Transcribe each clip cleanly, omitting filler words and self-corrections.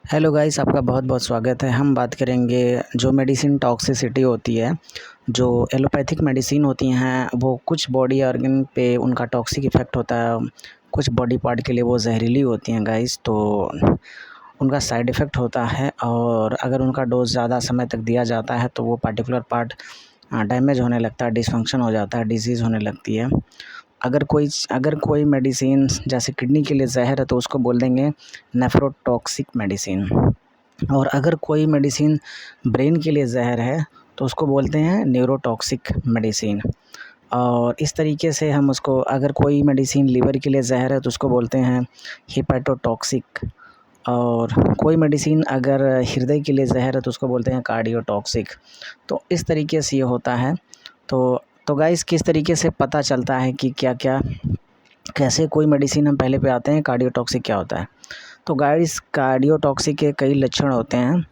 Hello guys, आपका बहुत बहुत स्वागत है। हम बात करेंगे जो मेडिसिन टॉक्सिसिटी होती है। जो एलोपैथिक मेडिसिन होती हैं वो कुछ बॉडी ऑर्गन पे उनका टॉक्सिक इफ़ेक्ट होता है, कुछ बॉडी पार्ट के लिए वो जहरीली होती हैं गाइस। तो उनका साइड इफ़ेक्ट होता है और अगर उनका डोज ज़्यादा समय तक दिया जाता है तो वो पार्टिकुलर पार्ट डैमेज होने लगता है, डिसफंक्शन हो जाता है, डिजीज़ होने लगती है। अगर कोई मेडिसिन जैसे किडनी के लिए ज़हर है तो उसको बोल देंगे नेफ्रोटॉक्सिक मेडिसिन। और अगर कोई मेडिसिन ब्रेन के लिए ज़हर है तो उसको बोलते हैं न्यूरोटॉक्सिक मेडिसिन। और इस तरीके से हम उसको, अगर कोई मेडिसिन लीवर के लिए ज़हर है तो उसको बोलते हैं हिपैटोटॉक्सिक। और कोई मेडिसिन अगर हृदय के लिए ज़हर है तो उसको बोलते हैं कार्डियोटॉक्सिक। तो इस तरीके से ये होता है। तो गाइस, किस तरीके से पता चलता है कि क्या क्या कैसे कोई मेडिसिन, हम पहले पे आते हैं कार्डियोटॉक्सिक क्या होता है। तो गाइस, कार्डियोटॉक्सिक के कई लक्षण होते हैं।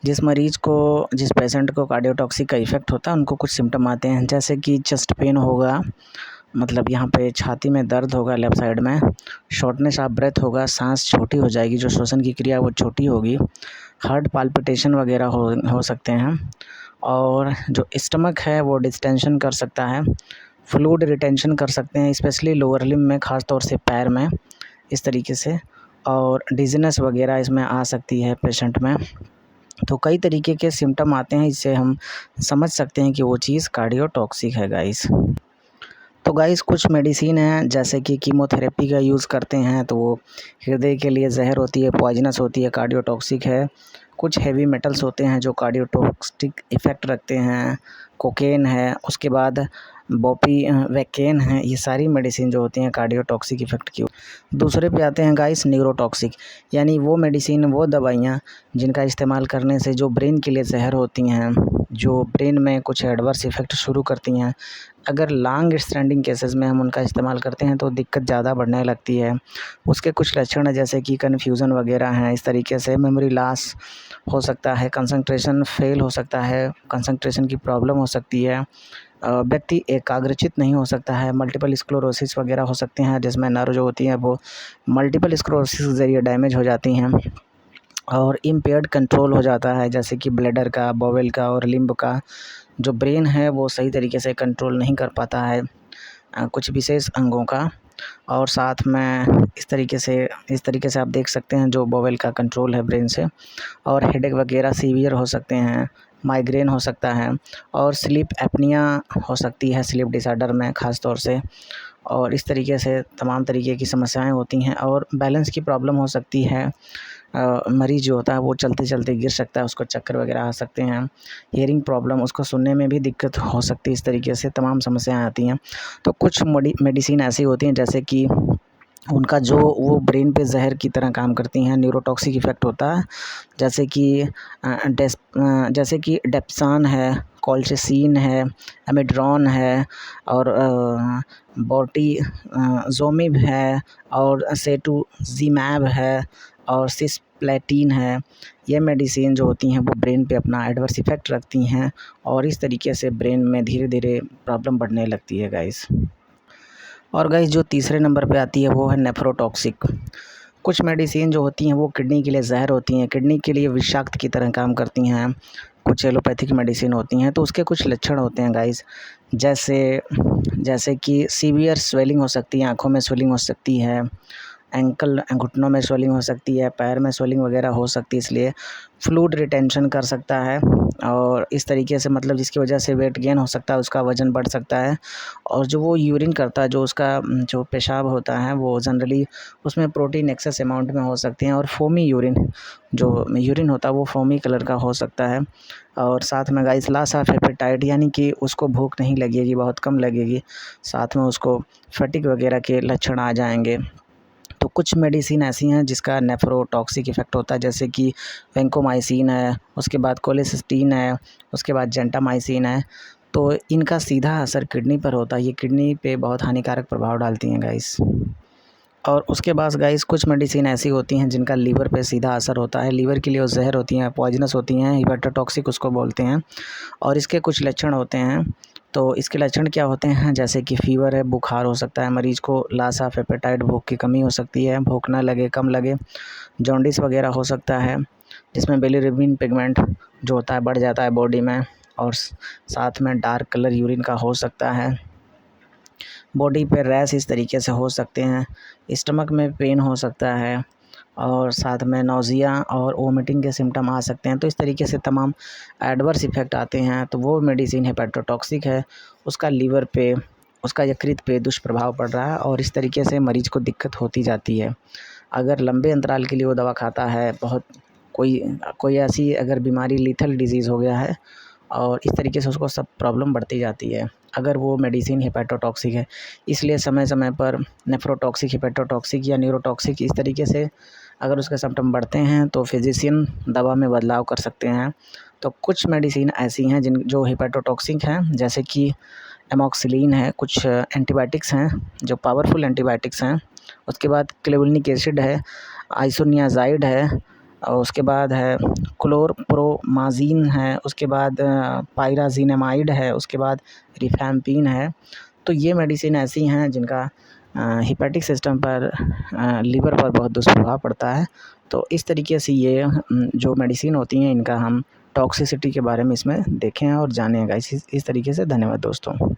जिस पेशेंट को कार्डियोटॉक्सिक का इफ़ेक्ट होता है उनको कुछ सिम्टम आते हैं, जैसे कि चेस्ट पेन होगा, मतलब यहाँ पे छाती में दर्द होगा लेफ़्ट साइड में, शॉर्टनेस ऑफ ब्रेथ होगा, सांस छोटी हो जाएगी, जो श्वसन की क्रिया वो छोटी होगी, हार्ट पाल्पिटेशन वगैरह हो सकते हैं। और जो स्टमक है वो डिस्टेंशन कर सकता है, फ्लूइड रिटेंशन कर सकते हैं, स्पेशली लोअर लिम्ब में, ख़ास तौर से पैर में, इस तरीके से। और डिज़नेस वगैरह इसमें आ सकती है पेशेंट में। तो कई तरीके के सिम्टम आते हैं, इससे हम समझ सकते हैं कि वो चीज़ कार्डियोटॉक्सिक है गाइस। तो गाइस, कुछ मेडिसिन हैं जैसे कि कीमोथेरेपी का यूज़ करते हैं तो वो हृदय के लिए ज़हर होती है, पॉइजनस होती है, कार्डियोटॉक्सिक है। कुछ हेवी मेटल्स होते हैं जो कार्डियोटॉक्सिक इफ़ेक्ट रखते हैं, कोकेन है, उसके बाद वेकेन है। ये सारी मेडिसिन जो होती हैं कार्डियोटॉक्सिक इफ़ेक्ट की। दूसरे पे आते हैं गाइस न्यूरोटॉक्सिक, यानी वो मेडिसिन, वो दवाइयाँ जिनका इस्तेमाल करने से जो ब्रेन के लिए ज़हर होती हैं, जो ब्रेन में कुछ एडवर्स इफ़ेक्ट शुरू करती हैं। अगर लॉन्ग स्टैंडिंग केसेस में हम उनका इस्तेमाल करते हैं तो दिक्कत ज़्यादा बढ़ने लगती है। उसके कुछ लक्षण हैं जैसे कि कन्फ्यूज़न वगैरह हैं, इस तरीके से मेमोरी लॉस हो सकता है, कंसंट्रेशन फेल हो सकता है, कंसंट्रेशन की प्रॉब्लम हो सकती है, व्यक्ति एकाग्रचित नहीं हो सकता है, मल्टीपल स्क्लेरोसिस वगैरह हो सकते हैं, जिसमें नर्व जो होती हैं वो मल्टीपल स्क्लेरोसिस के ज़रिए डैमेज हो जाती हैं। और इम्पेयर्ड कंट्रोल हो जाता है, जैसे कि ब्लैडर का, बॉवेल का और लिम्ब का। जो ब्रेन है वो सही तरीके से कंट्रोल नहीं कर पाता है कुछ विशेष अंगों का। और साथ में इस तरीके से आप देख सकते हैं जो बॉवेल का कंट्रोल है ब्रेन से। और हेडेक वगैरह सीवियर हो सकते हैं, माइग्रेन हो सकता है, और स्लीप एपनिया हो सकती है स्लीप डिसऑर्डर में ख़ास तौर से। और इस तरीके से तमाम तरीके की समस्याएं होती हैं, और बैलेंस की प्रॉब्लम हो सकती है। मरीज़ जो होता है वो चलते चलते गिर सकता है, उसको चक्कर वगैरह आ सकते हैं। हियरिंग प्रॉब्लम, उसको सुनने में भी दिक्कत हो सकती है। इस तरीके से तमाम समस्याएं आती हैं। तो कुछ मेडिसिन ऐसी होती हैं जैसे कि उनका जो वो ब्रेन पे ज़हर की तरह काम करती हैं, न्यूरोटॉक्सिक इफ़ेक्ट होता है। जैसे कि डेप्सान है, कॉल्चिसिन है, एमिड्रॉन है, और बोर्टिज़ोमिब है, और सेटुजिमैब है, और सिस्प्लेटिन है। ये मेडिसिन जो होती हैं वो ब्रेन पे अपना एडवर्स इफ़ेक्ट रखती हैं, और इस तरीके से ब्रेन में धीरे धीरे प्रॉब्लम बढ़ने लगती है गाइस। और गाइस, जो तीसरे नंबर पे आती है वो है नेफ्रोटॉक्सिक। कुछ मेडिसिन जो होती हैं वो किडनी के लिए ज़हर होती हैं, किडनी के लिए विषाक्त की तरह काम करती हैं। कुछ एलोपैथिक मेडिसिन होती हैं तो उसके कुछ लक्षण होते हैं गाइस, जैसे जैसे कि सीवियर स्वेलिंग हो सकती है, आँखों में स्वेलिंग हो सकती है, घुटनों में स्वेलिंग हो सकती है, पैर में स्वेलिंग वगैरह हो सकती है, इसलिए फ्लूइड रिटेंशन कर सकता है। और इस तरीके से, मतलब जिसकी वजह से वेट गेन हो सकता है, उसका वज़न बढ़ सकता है। और जो वो यूरिन करता है, जो उसका जो पेशाब होता है, वो जनरली उसमें प्रोटीन एक्सेस अमाउंट में हो सकते हैं, और फोमी यूरिन होता है वो फोमी कलर का हो सकता है। और साथ में गाइस, लॉस ऑफ एपेटाइट, यानी कि उसको भूख नहीं लगेगी, बहुत कम लगेगी। साथ में उसको फटीग वगैरह के लक्षण आ जाएंगे। तो कुछ मेडिसिन ऐसी हैं जिसका नेफ्रोटॉक्सिक इफ़ेक्ट होता है, जैसे कि वैंकोमाइसिन है, उसके बाद कोलेसिस्टीन है, उसके बाद जेंटामाइसिन है। तो इनका सीधा असर किडनी पर होता है, ये किडनी पे बहुत हानिकारक प्रभाव डालती हैं गाइस। और उसके बाद गाइस, कुछ मेडिसिन ऐसी होती हैं जिनका लीवर पे सीधा असर होता है। लीवर के लिए वो जहर होती हैं, पॉइजनस होती हैं, हिपैटोटॉक्सिक उसको बोलते हैं। और इसके कुछ लक्षण होते हैं। तो इसके लक्षण क्या होते हैं, जैसे कि फ़ीवर है, बुखार हो सकता है मरीज़ को, लॉस ऑफ एपेटाइट, भूख की कमी हो सकती है, भूख ना लगे, कम लगे, जॉन्डिस वगैरह हो सकता है। जिसमें बिलिरुबिन पिगमेंट जो होता है बढ़ जाता है बॉडी में, और साथ में डार्क कलर यूरिन का हो सकता है। बॉडी पे रैश इस तरीके से हो सकते हैं, स्टमक में पेन हो सकता है, और साथ में नौजिया और वोमिटिंग के सिम्टम आ सकते हैं। तो इस तरीके से तमाम एडवर्स इफ़ेक्ट आते हैं। तो वो मेडिसिन हेपेटोटॉक्सिक है, उसका लीवर पे, उसका यकृत पे दुष्प्रभाव पड़ रहा है, और इस तरीके से मरीज़ को दिक्कत होती जाती है। अगर लंबे अंतराल के लिए वो दवा खाता है, बहुत कोई ऐसी अगर बीमारी लीथल डिजीज़ हो गया है, और इस तरीके से उसको सब प्रॉब्लम बढ़ती जाती है अगर वो मेडिसिन हेपेटोटॉक्सिक है। इसलिए समय समय पर नेफ्रोटॉक्सिक, हेपेटोटॉक्सिक या न्यूरोटॉक्सिक इस तरीके से अगर उसके सिम्पटम बढ़ते हैं तो फिजिशियन दवा में बदलाव कर सकते हैं। तो कुछ मेडिसिन ऐसी हैं जो हेपेटोटॉक्सिक हैं, जैसे कि एमॉक्सिलिन है, कुछ एंटीबायोटिक्स हैं जो पावरफुल एंटीबायोटिक्स हैं। उसके बाद क्लेवुलनिक एसिड है, आइसोनियाज़ाइड है, और उसके बाद है क्लोरप्रोमाज़िन है, उसके बाद पायराज़िनामाइड है, उसके बाद रिफैम्पिन है। तो ये मेडिसिन ऐसी हैं जिनका हेपेटिक सिस्टम पर, लीवर पर बहुत दुष्प्रभाव पड़ता है। तो इस तरीके से ये जो मेडिसिन होती हैं इनका हम टॉक्सिसिटी के बारे में इसमें देखें और जानें गाइस। इस तरीके से धन्यवाद दोस्तों।